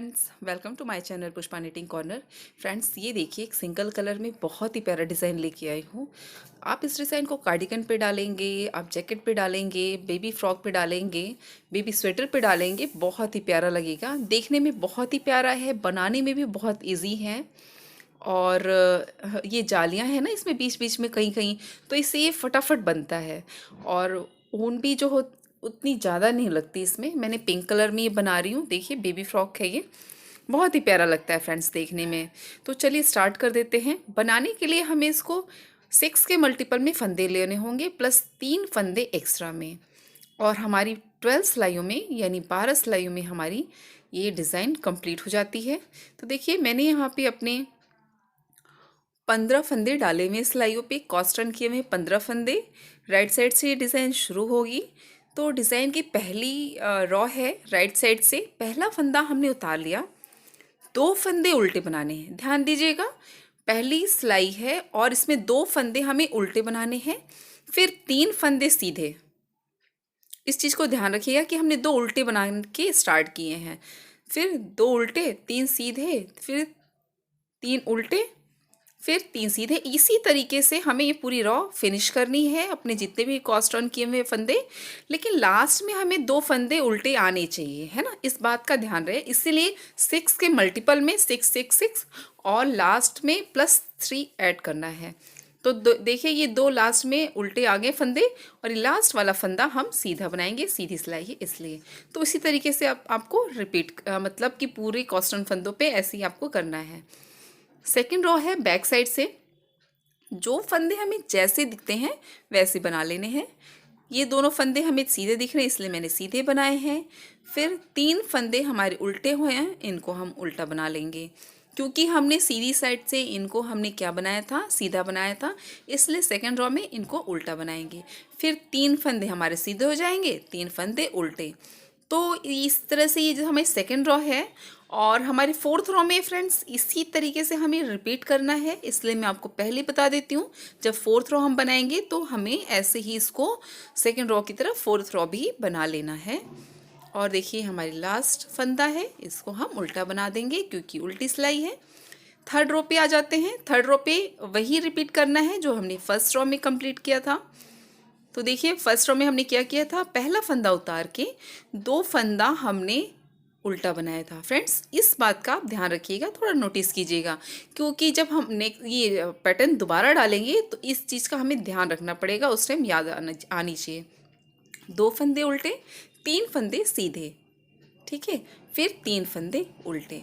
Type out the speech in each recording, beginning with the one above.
Friends, welcome to my channel Pushpa knitting corner. Friends, ये देखिए एक सिंगल कलर में बहुत ही प्यारा डिज़ाइन लेके आई हूँ। आप इस डिज़ाइन को कार्डिगन पे डालेंगे, आप जैकेट पे डालेंगे, बेबी फ्रॉक पे डालेंगे, बेबी स्वेटर पे डालेंगे, बहुत ही प्यारा लगेगा। देखने में बहुत ही प्यारा है, बनाने में भी बहुत ईजी है। और ये जालियाँ हैं ना इसमें बीच बीच में कहीं कहीं, तो इससे ये फटाफट बनता है। और ऊन भी जो हो उतनी ज़्यादा नहीं लगती इसमें। मैंने पिंक कलर में ये बना रही हूँ। देखिए बेबी फ्रॉक है ये, बहुत ही प्यारा लगता है फ्रेंड्स देखने में। तो चलिए स्टार्ट कर देते हैं। बनाने के लिए हमें इसको 6 के मल्टीपल में फंदे लेने होंगे, प्लस 3 फंदे एक्स्ट्रा में। और हमारी 12 सिलाइयों में यानी 12 सिलाइयों में हमारी ये डिज़ाइन कंप्लीट हो जाती है। तो देखिए मैंने यहाँ पे अपने 15 फंदे डाले हुए सिलाइयों पे, कॉस्टर्न किए हुए 15 फंदे। राइट साइड से ये डिज़ाइन शुरू होगी। तो डिज़ाइन की पहली रॉ है राइट साइड से, पहला फंदा हमने उतार लिया। 2 फंदे उल्टे बनाने हैं, ध्यान दीजिएगा। पहली सिलाई है और इसमें 2 फंदे हमें उल्टे बनाने हैं, फिर 3 फंदे सीधे। इस चीज़ को ध्यान रखिएगा कि हमने 2 उल्टे बना के स्टार्ट किए हैं, फिर 2 उल्टे 3 सीधे, फिर 3 उल्टे, फिर 3 सीधे। इसी तरीके से हमें ये पूरी रॉ फिनिश करनी है अपने जितने भी कास्ट ऑन किए हुए फंदे। लेकिन लास्ट में हमें 2 फंदे उल्टे आने चाहिए, है ना, इस बात का ध्यान रहे। इसीलिए 6 के मल्टीपल में 6 6 6 और लास्ट में +3 ऐड करना है। तो देखिए ये 2 लास्ट में उल्टे आ गए फंदे, और ये लास्ट वाला फंदा हम सीधा बनाएंगे, सीधी सिलाई है इसलिए। तो इसी तरीके से आपको रिपीट मतलब कि पूरे कॉस्ट ऑन फंदों पे ऐसे ही आपको करना है। सेकेंड रो है बैक साइड से। जो फंदे हमें जैसे दिखते हैं वैसे बना लेने हैं। ये दोनों फंदे हमें सीधे दिख रहे हैं इसलिए मैंने सीधे बनाए हैं। फिर 3 फंदे हमारे उल्टे हुए हैं, इनको हम उल्टा बना लेंगे। क्योंकि हमने सीधी साइड से इनको हमने क्या बनाया था, सीधा बनाया था, इसलिए सेकेंड रो में इनको उल्टा बनाएंगे। फिर 3 फंदे हमारे सीधे हो जाएंगे, 3 फंदे उल्टे। तो इस तरह से ये जो हमारी सेकेंड रो है। और हमारी फोर्थ रो में फ्रेंड्स इसी तरीके से हमें रिपीट करना है, इसलिए मैं आपको पहले बता देती हूँ। जब फोर्थ रो हम बनाएंगे तो हमें ऐसे ही इसको सेकेंड रो की तरफ फोर्थ रो भी बना लेना है। और देखिए हमारी लास्ट फंदा है, इसको हम उल्टा बना देंगे क्योंकि उल्टी सिलाई है। थर्ड रो पे आ जाते हैं। थर्ड रो पे वही रिपीट करना है जो हमने फर्स्ट रो में कंप्लीट किया था। तो देखिए फर्स्ट रो में हमने क्या किया था, पहला फंदा उतार के 2 फंदा हमने उल्टा बनाया था। फ्रेंड्स इस बात का आप ध्यान रखिएगा, थोड़ा नोटिस कीजिएगा, क्योंकि जब हम ये पैटर्न दोबारा डालेंगे तो इस चीज़ का हमें ध्यान रखना पड़ेगा, उस टाइम याद आनी चाहिए। 2 फंदे उल्टे, 3 फंदे सीधे, ठीक है, फिर 3 फंदे उल्टे।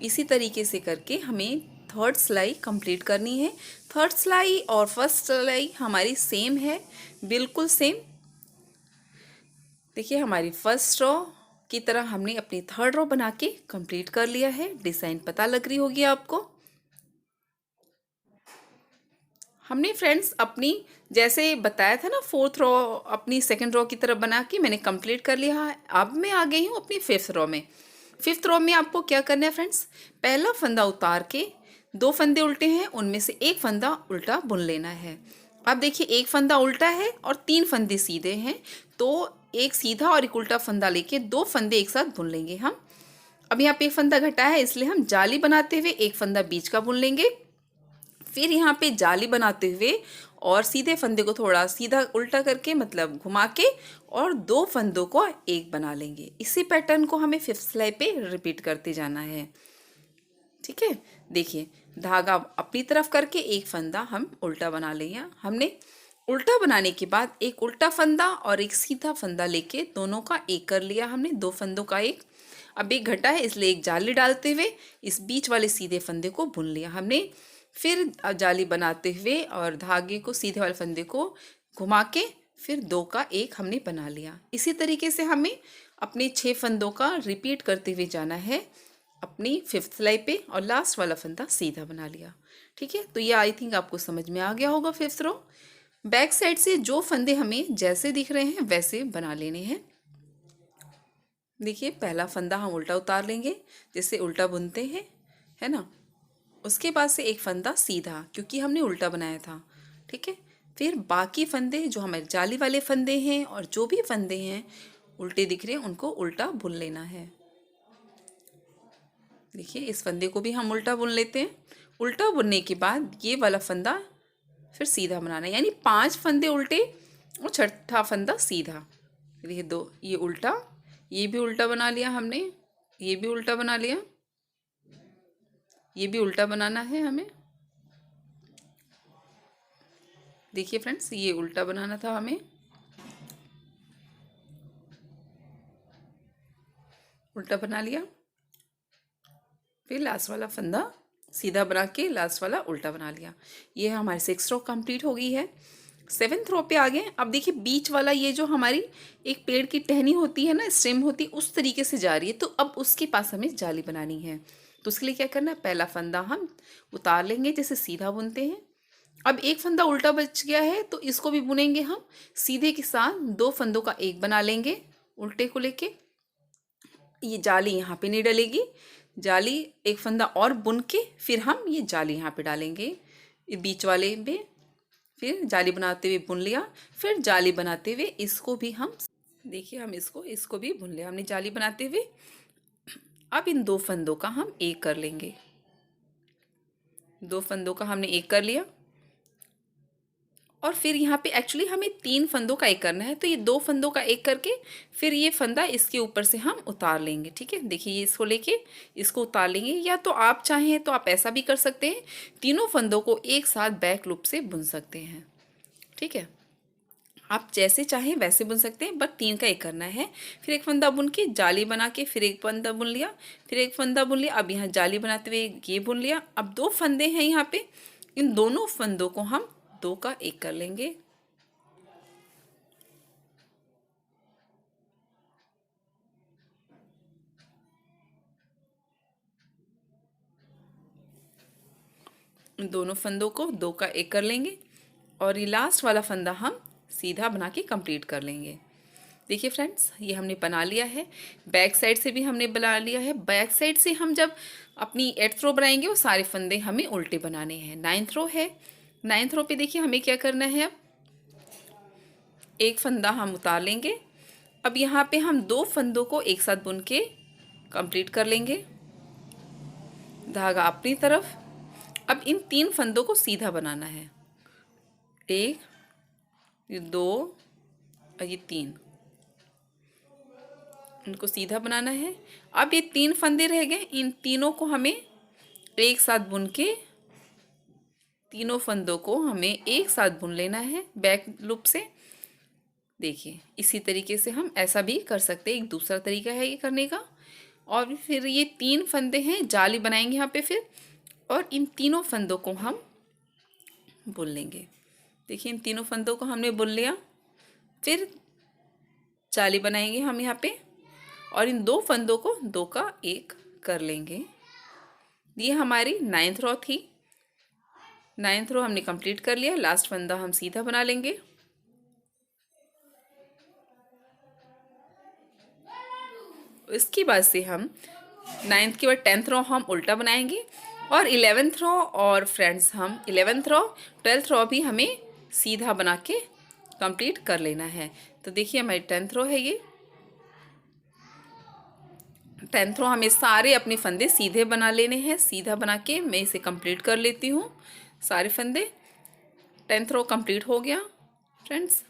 इसी तरीके से करके हमें थर्ड सिलाई कंप्लीट करनी है। थर्ड सिलाई और फर्स्ट सिलाई हमारी सेम है, बिल्कुल सेम। देखिए हमारी फर्स्ट रो की तरह हमने अपनी थर्ड रो बना के कंप्लीट कर लिया है। डिज़ाइन पता लग रही होगी आपको। हमने फ्रेंड्स अपनी जैसे बताया था ना, फोर्थ रो अपनी सेकंड रो की तरफ बना के मैंने कंप्लीट कर लिया है। अब मैं आ गई हूँ अपनी फिफ्थ रो में। फिफ्थ रो में आपको क्या करना है फ्रेंड्स, पहला फंदा उतार के 2 फंदे उल्टे हैं, उनमें से एक फंदा उल्टा बुन लेना है। अब देखिए एक फंदा उल्टा है और 3 फंदे सीधे हैं, तो एक सीधा और एक उल्टा फंदा लेके 2 फंदे एक साथ बुन लेंगे हम। अब यहाँ पे एक फंदा घटा है इसलिए हम जाली बनाते हुए एक फंदा बीच का बुन लेंगे। फिर यहाँ पे जाली बनाते हुए और सीधे फंदे को थोड़ा सीधा उल्टा करके मतलब घुमा के और 2 फंदों को एक बना लेंगे। इसी पैटर्न को हमें फिफ्थ सिलाई पे रिपीट करते जाना है, ठीक है। देखिए धागा अपनी तरफ करके एक फंदा हम उल्टा बना लेंगे। हमने उल्टा बनाने के बाद एक उल्टा फंदा और एक सीधा फंदा लेके दोनों का एक कर लिया हमने, 2 फंदों का एक। अब एक घटा है इसलिए एक जाली डालते हुए इस बीच वाले सीधे फंदे को बुन लिया हमने। फिर जाली बनाते हुए और धागे को सीधे वाले फंदे को घुमा के फिर 2 का एक हमने बना लिया। इसी तरीके से हमें अपने 6 फंदों का रिपीट करते हुए जाना है अपनी फिफ्थ सिलाई पे, और लास्ट वाला फंदा सीधा बना लिया, ठीक है। तो ये आई थिंक आपको समझ में आ गया होगा फिफ्थ रो। बैक साइड से जो फंदे हमें जैसे दिख रहे हैं वैसे बना लेने हैं। देखिए पहला फंदा हम उल्टा उतार लेंगे जैसे उल्टा बुनते हैं, है ना। उसके बाद से एक फंदा सीधा क्योंकि हमने उल्टा बनाया था, ठीक है। फिर बाकी फंदे जो हमारे जाली वाले फंदे हैं और जो भी फंदे हैं उल्टे दिख रहे हैं उनको उल्टा बुन लेना है। देखिए इस फंदे को भी हम उल्टा बुन लेते हैं। उल्टा बुनने के बाद ये वाला फंदा फिर सीधा बनाना है, यानी 5 फंदे उल्टे और छठा फंदा सीधा। देखिए दो ये उल्टा, ये भी उल्टा बना लिया हमने, ये भी उल्टा बना लिया, ये भी उल्टा बनाना है हमें। देखिए फ्रेंड्स ये उल्टा बनाना था हमें, उल्टा बना लिया, फिर लास्ट वाला फंदा सीधा बना के लास्ट वाला उल्टा बना लिया। ये हमारी 6 रो कंप्लीट हो गई है। 7th रो पे आ गए। अब देखिए बीच वाला ये जो हमारी एक पेड़ की टहनी होती है ना, स्टेम होती है, उस तरीके से जा रही है, तो अब उसके पास हमें जाली बनानी है। तो उसके लिए क्या करना है, पहला फंदा हम उतार लेंगे जैसे सीधा बुनते हैं। अब एक फंदा उल्टा बच गया है तो इसको भी बुनेंगे हम सीधे के साथ, 2 फंदों का एक बना लेंगे उल्टे को लेके। ये जाली यहाँ पे नहीं डलेगी, जाली एक फंदा और बुन के फिर हम ये जाली यहाँ पे डालेंगे, ये बीच वाले पे फिर जाली बनाते हुए बुन लिया, फिर जाली बनाते हुए इसको भी हम, देखिए हम इसको भी बुन लिया हमने जाली बनाते हुए। अब इन 2 फंदों का हम एक कर लेंगे, 2 फंदों का हमने एक कर लिया। और फिर यहाँ पे एक्चुअली हमें 3 फंदों का एक करना है, तो ये 2 फंदों का एक करके फिर ये फंदा इसके ऊपर से हम उतार लेंगे। ठीक है, देखिए ये इसको लेके इसको उतार लेंगे, या तो आप चाहें तो आप ऐसा भी कर सकते हैं, तीनों फंदों को एक साथ बैक लूप से बुन सकते हैं। ठीक है, आप जैसे चाहें वैसे बुन सकते हैं, बट 3 का एक करना है। फिर एक फंदा बुन के जाली बना के फिर एक फंदा बुन लिया, फिर एक फंदा बुन लिया, अब यहाँ जाली बनाते हुए ये बुन लिया। अब 2 फंदे हैं यहाँ पे, इन दोनों फंदों को हम 2 का एक कर लेंगे। इन दोनों फंदों को 2 का एक कर लेंगे और ये लास्ट वाला फंदा हम सीधा बना के कंप्लीट कर लेंगे। देखिए फ्रेंड्स ये हमने बना लिया है, बैक साइड से भी हमने बना लिया है। बैक साइड से हम जब अपनी 8th रो बनाएंगे वो सारे फंदे हमें उल्टे बनाने हैं। 9th रो है, 9th रो पे देखिए हमें क्या करना है, अब एक फंदा हम उतार लेंगे। अब यहाँ पे हम 2 फंदों को एक साथ बुन के कंप्लीट कर लेंगे, धागा अपनी तरफ। अब इन 3 फंदों को सीधा बनाना है, 1, ये 2 और ये 3, इनको सीधा बनाना है। अब ये 3 फंदे रह गए, इन तीनों को हमें एक साथ बुन के, तीनों फंदों को हमें एक साथ बुन लेना है बैक लूप से। देखिए इसी तरीके से हम ऐसा भी कर सकते हैं, एक दूसरा तरीका है ये करने का। और फिर ये 3 फंदे हैं, जाली बनाएंगे यहाँ पे फिर, और इन तीनों फंदों को हम बुन लेंगे। देखिए इन तीनों फंदों को हमने बुन लिया, फिर जाली बनाएंगे हम यहाँ पे और इन 2 फंदों को 2 का एक कर लेंगे। ये हमारी 9th रो थी, 9th रो हमने कंप्लीट कर लिया। लास्ट फंदा हम सीधा बना लेंगे, इसके बाद से हम 9th के बाद 10th रो हम उल्टा बनाएंगे और 11th रो और फ्रेंड्स हम 11th रो 12th रो भी हमें सीधा बना के कंप्लीट कर लेना है। तो देखिए हमारी 10th रो है, ये 10th रो हमें सारे अपने फंदे सीधे बना लेने हैं। सीधा बना के मैं इसे कंप्लीट कर लेती हूँ सारे फंदे। 10th रो कंप्लीट हो गया फ्रेंड्स।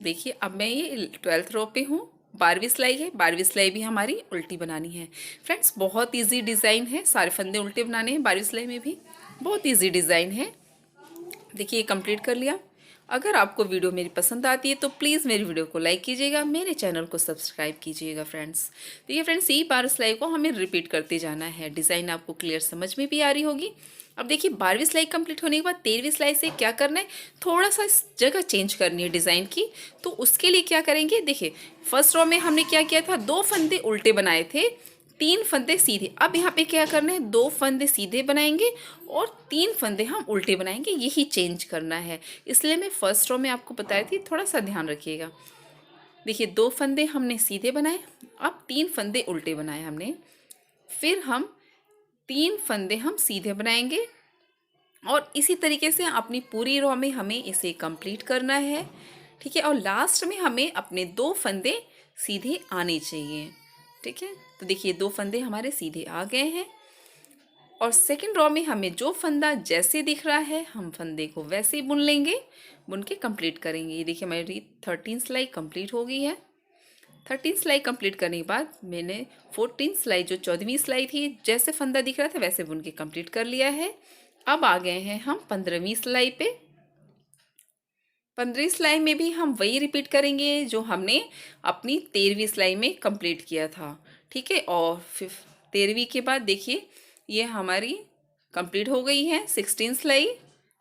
देखिए अब मैं ये 12th रो पे हूँ, 12वीं सिलाई है, 12वीं सिलाई भी हमारी उल्टी बनानी है। फ्रेंड्स बहुत इजी डिज़ाइन है, सारे फंदे उल्टे बनाने हैं 12वीं सिलाई में भी, बहुत इजी डिज़ाइन है। देखिए ये कंप्लीट कर लिया। अगर आपको वीडियो मेरी पसंद आती है तो प्लीज़ मेरी वीडियो को लाइक कीजिएगा, मेरे चैनल को सब्सक्राइब कीजिएगा फ्रेंड्स। देखिए फ्रेंड्स यही 12 सिलाई को हमें रिपीट करते जाना है। डिज़ाइन आपको क्लियर समझ में भी आ रही होगी। अब देखिए 12वीं सिलाई कंप्लीट होने के बाद 13वीं सिलाई से क्या करना है, थोड़ा सा इस जगह चेंज करनी है डिज़ाइन की। तो उसके लिए क्या करेंगे, देखिए फर्स्ट रो में हमने क्या किया था, 2 फंदे उल्टे बनाए थे, 3 फंदे सीधे। अब यहाँ पे क्या करना है, 2 फंदे सीधे बनाएंगे और 3 फंदे हम उल्टे बनाएंगे, यही चेंज करना है। इसलिए मैं फर्स्ट रो में आपको बताई थी, थोड़ा सा ध्यान रखिएगा। देखिए 2 फंदे हमने सीधे बनाए, अब 3 फंदे उल्टे बनाए हमने, फिर हम 3 फंदे हम सीधे बनाएंगे और इसी तरीके से अपनी पूरी रो में हमें इसे कंप्लीट करना है। ठीक है, और लास्ट में हमें अपने 2 फंदे सीधे आने चाहिए। ठीक है, तो देखिए 2 फंदे हमारे सीधे आ गए हैं। और सेकंड रो में हमें जो फंदा जैसे दिख रहा है हम फंदे को वैसे ही बुन लेंगे, बुन के कंप्लीट करेंगे। ये देखिए हमारी 13 सिलाई कंप्लीट हो गई है। 13 सिलाई कंप्लीट करने के बाद मैंने 14 सिलाई जो 14वीं सिलाई थी जैसे फंदा दिख रहा था वैसे बुन के कंप्लीट कर लिया है। अब आ गए हैं हम 15वीं सिलाई पे। 15वीं सिलाई में भी हम वही रिपीट करेंगे जो हमने अपनी 13वीं सिलाई में कंप्लीट किया था। ठीक है, और फिर 13वीं के बाद देखिए ये हमारी कंप्लीट हो गई है 16 सिलाई,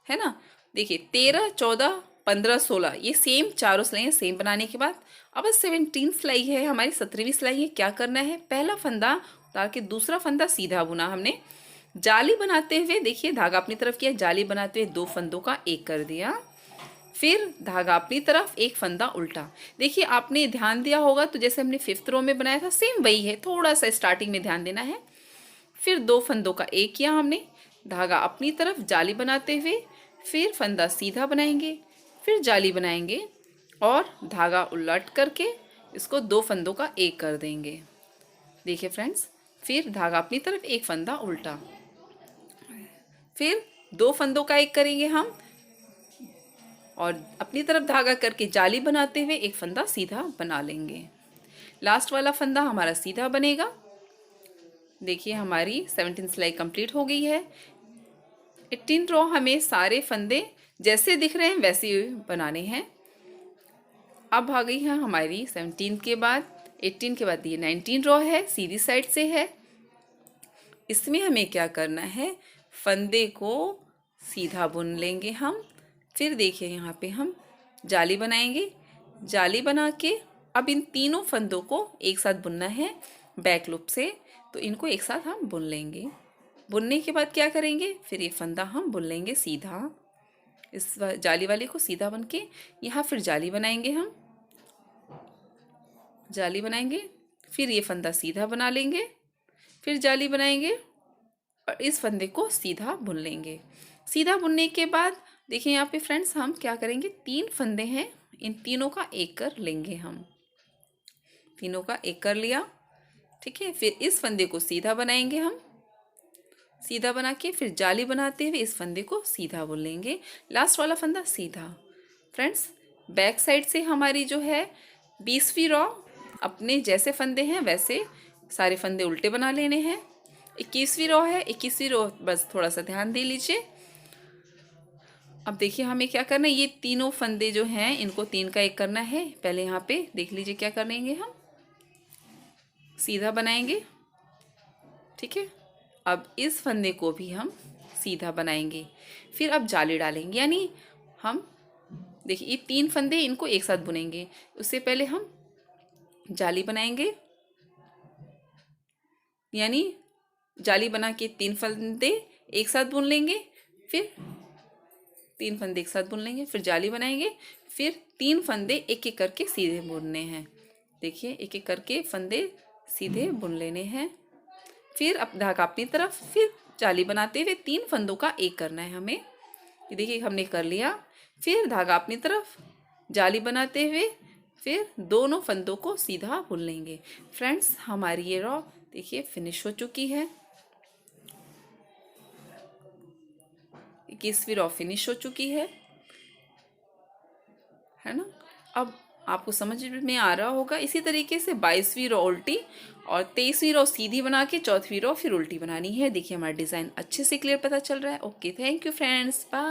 है ना। देखिए 13, 14, 15, 16 ये सेम चारों सिलाइयाँ सेम बनाने के बाद अब 17 सिलाई है हमारी 17वीं सिलाई है। क्या करना है, पहला फंदा उतार के दूसरा फंदा सीधा बुना हमने। जाली बनाते हुए देखिए धागा अपनी तरफ किया, जाली बनाते हुए 2 फंदों का एक कर दिया, फिर धागा अपनी तरफ एक फंदा उल्टा। देखिए आपने ध्यान दिया होगा तो जैसे हमने 5th रो में बनाया था सेम वही है, थोड़ा सा स्टार्टिंग में ध्यान देना है। फिर 2 फंदों का एक किया हमने, धागा अपनी तरफ जाली बनाते हुए, फिर फंदा सीधा बनाएंगे, फिर जाली बनाएंगे और धागा उलट करके इसको 2 फंदों का एक कर देंगे। देखिए फ्रेंड्स, फिर धागा अपनी तरफ एक फंदा उल्टा, फिर 2 फंदों का एक करेंगे हम और अपनी तरफ धागा करके जाली बनाते हुए एक फंदा सीधा बना लेंगे। लास्ट वाला फंदा हमारा सीधा बनेगा। देखिए हमारी 17 सिलाई कंप्लीट हो गई है। 18 रो हमें सारे फंदे जैसे दिख रहे हैं वैसे बनाने हैं। अब आ गई है हमारी 17 के बाद 18 के बाद ये 19 रो है, सीधी साइड से है। इसमें हमें क्या करना है, फंदे को सीधा बुन लेंगे हम। फिर देखिए यहाँ पे हम जाली बनाएंगे, जाली बना के अब इन तीनों फंदों को एक साथ बुनना है बैक लूप से, तो इनको एक साथ हम बुन लेंगे। बुनने के बाद क्या करेंगे, फिर ये फंदा हम बुन लेंगे सीधा, इस जाली वाले को सीधा बन के यहाँ फिर जाली बनाएंगे हम, जाली बनाएंगे, फिर ये फंदा सीधा बना लेंगे, फिर जाली बनाएंगे और इस फंदे को सीधा बुन लेंगे। सीधा बुनने के बाद देखिए यहाँ पे फ्रेंड्स हम क्या करेंगे, 3 फंदे हैं, इन तीनों का एक कर लेंगे हम, तीनों का एक कर लिया। ठीक है, फिर इस फंदे को सीधा बनाएंगे हम, सीधा बना के फिर जाली बनाते हुए इस फंदे को सीधा बुन लेंगे। लास्ट वाला फंदा सीधा। फ्रेंड्स बैक साइड से हमारी जो है 20वीं रो अपने जैसे फंदे हैं वैसे सारे फंदे उल्टे बना लेने हैं। 21वीं रो है, 21वीं रो बस थोड़ा सा ध्यान दे लीजिए। अब देखिए हमें क्या करना है, ये तीनों फंदे जो हैं इनको 3 का एक करना है। पहले यहाँ पे देख लीजिए क्या करेंगे, हम सीधा बनाएंगे। ठीक है, अब इस फंदे को भी हम सीधा बनाएंगे, फिर अब जाली डालेंगे, यानी हम देखिए ये 3 फंदे इनको एक साथ बुनेंगे। उससे पहले हम जाली बनाएंगे, यानी जाली बना के 3 फंदे एक साथ बुन लेंगे, फिर 3 फंदे एक साथ बुन लेंगे, फिर जाली बनाएंगे, फिर 3 फंदे एक एक करके सीधे बुनने हैं। देखिए एक एक करके फंदे सीधे बुन लेने हैं, फिर अब धागा अपनी तरफ, फिर जाली बनाते हुए 3 फंदों का एक करना है हमें। ये देखिए हमने कर लिया, फिर धागा अपनी तरफ, जाली बनाते हुए फिर दोनों फंदों को सीधा बुन लेंगे। फ्रेंड्स हमारी ये रो देखिए फिनिश हो चुकी है, 21वीं रो फिनिश हो चुकी है ना। अब आपको समझ में आ रहा होगा, इसी तरीके से 22वीं रो उल्टी और 23वीं रो सीधी बना के 4थी रो फिर उल्टी बनानी है। देखिए हमारा डिज़ाइन अच्छे से क्लियर पता चल रहा है। Okay, thank you friends, bye.